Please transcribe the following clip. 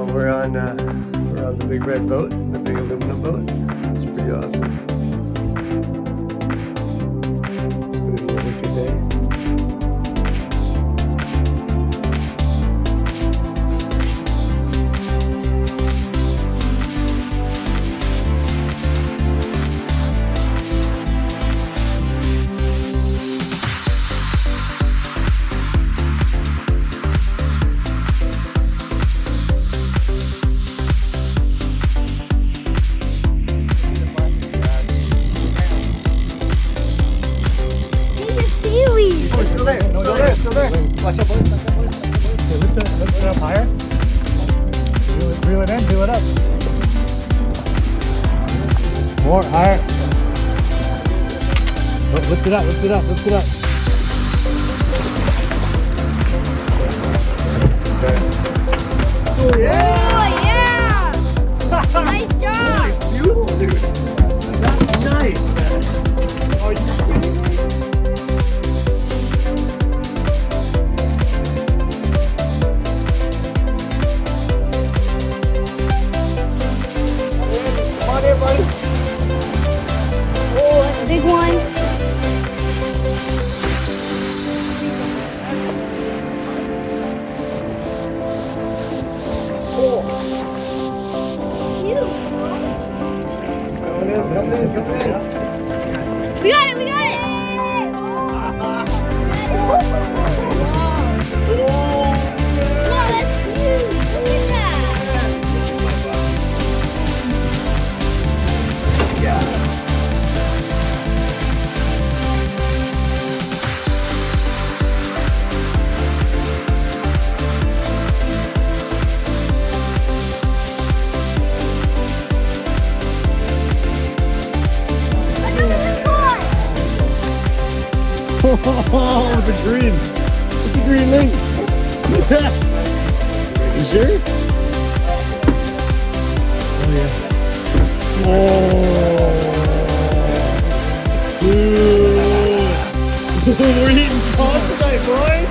We're on the big red boat, the big aluminum boat. It's pretty awesome. It's gonna be a wicked day. Still there. Watch out, boys. Okay, lift it up higher. Reel it in, reel it up. More, higher. Oh, lift it up, lift it up, lift it up. Okay. Oh, yeah! Oh, yeah! Nice job! Beautiful, dude. That's nice, man. Are you kidding me? Oh, that's a big one. Oh. Huge. Come in. We got it, we got it! Whoa, that's huge! Look at that! Yeah. Oh, it's a green. It's a green link. You sure? Oh yeah. Oh. Dude. We're eating pop tonight, boys.